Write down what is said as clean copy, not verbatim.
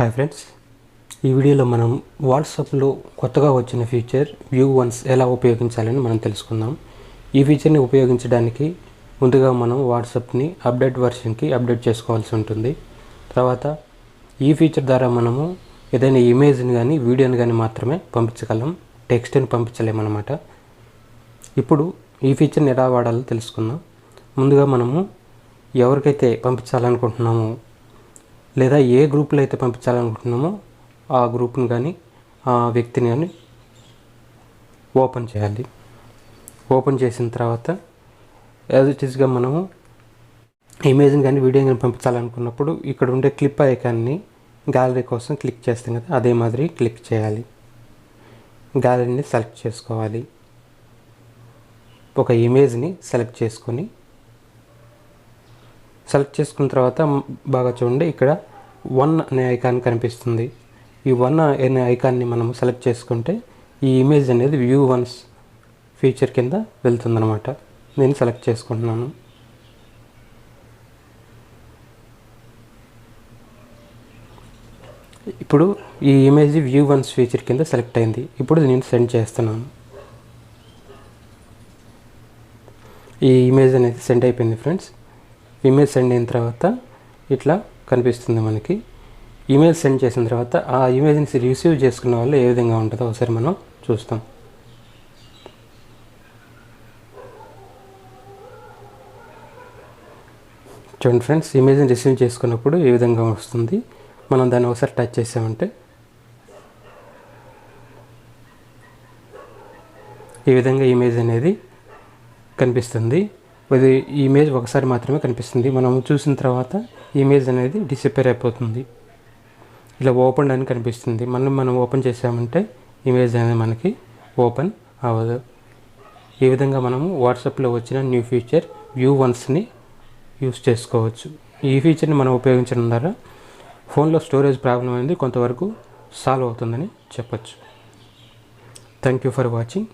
Hi friends, ఈ వీడియోలో మనం వాట్సాప్లో కొత్తగా వచ్చిన ఫీచర్ వ్యూ వన్స్ ఎలా ఉపయోగించాలని మనం తెలుసుకుందాం. ఈ ఫీచర్ని ఉపయోగించడానికి ముందుగా మనం వాట్సాప్ని అప్డేట్ వర్షన్కి అప్డేట్ చేసుకోవాల్సి ఉంటుంది. తర్వాత ఈ ఫీచర్ ద్వారా మనము ఏదైనా ఇమేజ్ని కానీ వీడియోని కానీ మాత్రమే పంపించగలం, టెక్స్ట్ని పంపించలేమన్నమాట. ఇప్పుడు ఈ ఫీచర్ని ఎలా వాడాలో తెలుసుకుందాం. ముందుగా మనము ఎవరికైతే పంపించాలనుకుంటున్నామో లేదా ఏ గ్రూప్లో అయితే పంపించాలనుకుంటున్నామో ఆ గ్రూప్ని కానీ ఆ వ్యక్తిని కానీ ఓపెన్ చేయాలి. ఓపెన్ చేసిన తర్వాత యాజ్ ఇట్ ఈస్గా మనము ఇమేజ్ని కానీ వీడియోని కానీ పంపించాలనుకున్నప్పుడు ఇక్కడ ఉండే క్లిప్ ఐకాన్ని గ్యాలరీ కోసం క్లిక్ చేస్తాం కదా, అదే మాదిరి క్లిక్ చేయాలి. గ్యాలరీని సెలెక్ట్ చేసుకోవాలి. ఒక ఇమేజ్ని సెలెక్ట్ చేసుకున్న తర్వాత బాగా చూడండి, ఇక్కడ 1 అనే ఐకాన్ కనిపిస్తుంది. ఈ 1 అనే ఐకాన్ని మనం సెలెక్ట్ చేసుకుంటే ఈ ఇమేజ్ అనేది వ్యూ వన్స్ ఫీచర్ కింద వెళ్తుందన్నమాట. నేను సెలెక్ట్ చేసుకుంటున్నాను. ఇప్పుడు ఈ ఇమేజ్ వ్యూ వన్స్ ఫీచర్ కింద సెలెక్ట్ అయింది. ఇప్పుడు నేను సెండ్ చేస్తున్నాను. ఈ ఇమేజ్ అనేది సెండ్ అయిపోయింది ఫ్రెండ్స్. ఇమేజ్ సెండ్ అయిన తర్వాత ఇట్లా కనిపిస్తుంది మనకి. ఇమేజ్ సెండ్ చేసిన తర్వాత ఆ ఇమేజ్ని రిసీవ్ చేసుకున్న వాళ్ళు ఏ విధంగా ఉంటుందో ఒకసారి మనం చూస్తాం. చూడండి ఫ్రెండ్స్, ఇమేజ్ని రిసీవ్ చేసుకున్నప్పుడు ఏ విధంగా వస్తుంది. మనం దాన్ని ఒకసారి టచ్ చేసామంటే ఈ విధంగా ఇమేజ్ అనేది కనిపిస్తుంది. ఇది ఇమేజ్ ఒకసారి మాత్రమే కనిపిస్తుంది. మనం చూసిన తర్వాత ఇమేజ్ అనేది డిసప్పేర్ అయిపోతుంది. ఇలా ఓపెన్ అని కనిపిస్తుంది. మనం ఓపెన్ చేసామంటే ఇమేజ్ అనేది మనకి ఓపెన్ అవ్వదు. ఈ విధంగా మనము వాట్సాప్లో వచ్చిన న్యూ ఫీచర్ వ్యూ వన్స్ని యూస్ చేసుకోవచ్చు. ఈ ఫీచర్ని మనం ఉపయోగించడం ద్వారా ఫోన్లో స్టోరేజ్ ప్రాబ్లం అనేది కొంతవరకు సాల్వ్ అవుతుందని చెప్పచ్చు. Thank you for watching.